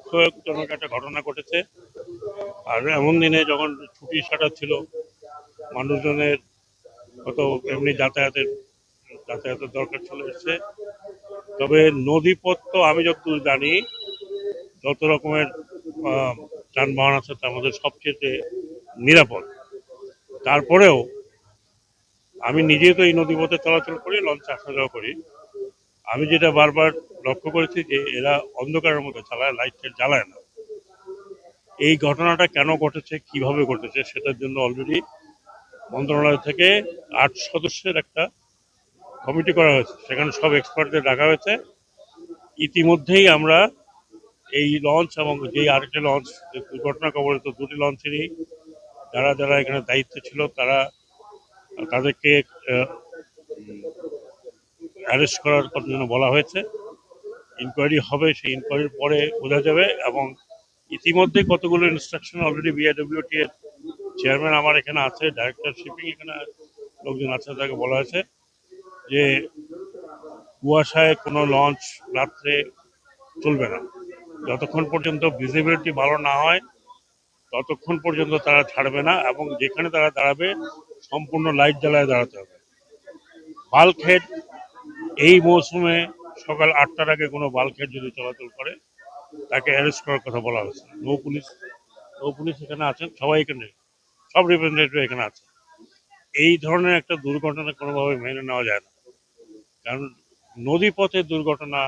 দুঃখজনক একটা ঘটনা ঘটেছে। আর এমন দিনে যখন ছুটি ছাটা ছিল, মানুষজনের কত এমনি যাতায়াতের দরকার চলে এসছে। তবে নদীপথ তো আমি যতদূর জানি, যত রকমের আহ, যানবাহন আছে তার মধ্যে সবচেয়ে নিরাপদ। তারপরেও আমি নিজে তো এই নদীপথে চলাচল করি, লঞ্চে আসা যাওয়া করি। আমি যেটা বারবার লক্ষ্য করেছি যে এরা অন্ধকারের মধ্যে চালায়, লাইট টাইট জ্বালায় না। এই ঘটনাটা কেন ঘটেছে, কিভাবে ঘটেছে, সেটার জন্য অলরেডি মন্ত্রণালয় থেকে 8 সদস্যের একটা কমিটি করা হয়েছে, সেখানে সব এক্সপার্টদের ডাকা হয়েছে। ইতিমধ্যেই আমরা এই লঞ্চ এবং যেই আরেকটি লঞ্চ দুর্ঘটনা কবলিত দুটি লঞ্চেরই যারা যারা এখানে দায়িত্বে ছিল তাদেরকে অ্যারেস্ট করার জন্য বলা হয়েছে। ইনকোয়ারি হবে, সেই ইনকোয়ারির পরে বোঝা যাবে। এবং ইতিমধ্যে কতগুলো ইনস্ট্রাকশন অলরেডি বিআইডব্লিউটি এর চেয়ারম্যান আমার এখানে আছে, ডাইরেক্টর শিপিং এখানে লোকজন আছে, তাকে বলা হয়েছে যে কুয়াশায় কোনো লঞ্চ রাত্রে চলবে না। যতক্ষণ পর্যন্ত ভিজিবিলিটি ভালো না হয় ততক্ষণ পর্যন্ত তারা ছাড়বে না, এবং যেখানে তারা দাঁড়াবে সম্পূর্ণ লাইট জ্বালায় দাঁড়াতে হবে। বাল্কহেড এই মৌসুমে সকাল 8টার আগে কোনো বাল্কহেড যদি চলাচল করে তাকে অ্যারেস্ট করার কথা বলা হয়েছে। নৌ পুলিশ এখানে আছেন, সবাই এখানে, সব রিপ্রেজেন্টেটিভ এখানে আছে। এই ধরনের একটা দুর্ঘটনা কোনোভাবে মেনে নেওয়া যায় না। কারণ নদী পথে দুর্ঘটনা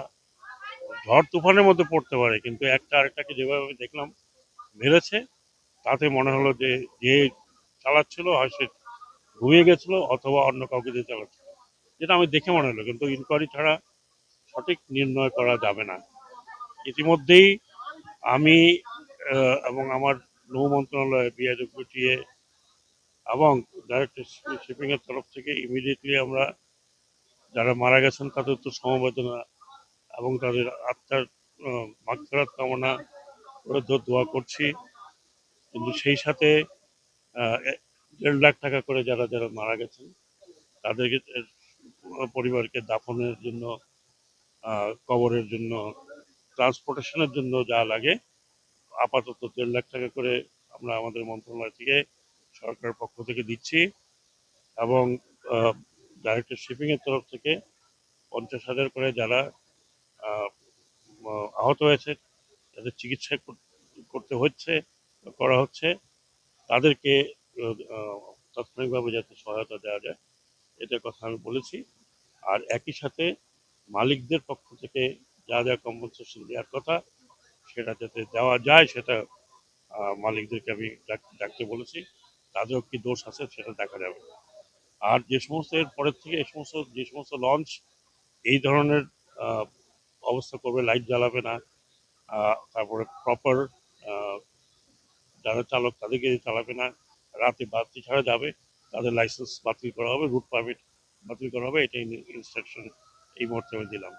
ঝড় তুফানের মধ্যে পড়তে পারে, কিন্তু একটা আরেকটাকে যেভাবে দেখলাম মেরেছে, তাতে মনে হলো যে যে চালাচ্ছিল হয় সে ঘুমিয়ে গেছিল অথবা অন্য কাউকে দিয়ে চালাচ্ছিল, যেটা আমি দেখে মনে হলো। কিন্তু ইনকোয়ারি ছাড়া সঠিক নির্ণয় করা যাবে না। ইতিমধ্যেই আমি এবং আমার নৌ মন্ত্রণালয়, বিআইডব্লিউটিএ এবং ডাইরেক্টর শিপিং এর তরফ থেকে ইমিডিয়েটলি আমরা যারা মারা গেছেন তাদের তো সমবেদনা এবং তাদের আত্মার মাগফিরাত কামনা করে দোয়া করছি। কিন্তু সেই সাথে 1.5 লাখ টাকা করে যারা যারা মারা গেছেন তাদেরকে পরিবারকে দাফনের জন্য, কবরের জন্য, ট্রান্সপোর্টেশনের জন্য যা লাগে আপাতত 1.5 লাখ টাকা করে আমরা আমাদের মন্ত্রণালয় থেকে, সরকারের পক্ষ থেকে দিচ্ছি। এবং ডাইরেক্টর শিপিং এর তরফ থেকে 50,000 করে যারা আহ, আহত হয়েছে, তাদের চিকিৎসা করতে হচ্ছে, করা হচ্ছে, তাদেরকে তাৎক্ষণিকভাবে যাতে সহায়তা দেওয়া যায় এটার কথা আমি বলেছি। আর একই সাথে মালিকদের পক্ষ থেকে যা যা কম্পেনসেশন দেওয়ার কথা সেটা যাতে দেওয়া যায়, সেটা মালিকদেরকে আমি ডাকতে বলেছি। তাদেরও কি দোষ আছে সেটা দেখা যাবে। আর যে সমস্ত এর পরের থেকে যে সমস্ত লঞ্চ এই ধরনের আহ, অবস্থা করবে, লাইট জ্বালাবে না, তারপরে প্রপার যারা চালক তাদেরকে চালাবে না, রাতে বাতি ছাড়া যাবে, তাদের লাইসেন্স বাতিল করা হবে, রুট পারমিট বাতিল করা হবে, এটা ইনস্ট্রাকশন এই মুহূর্তে আমি দিলাম।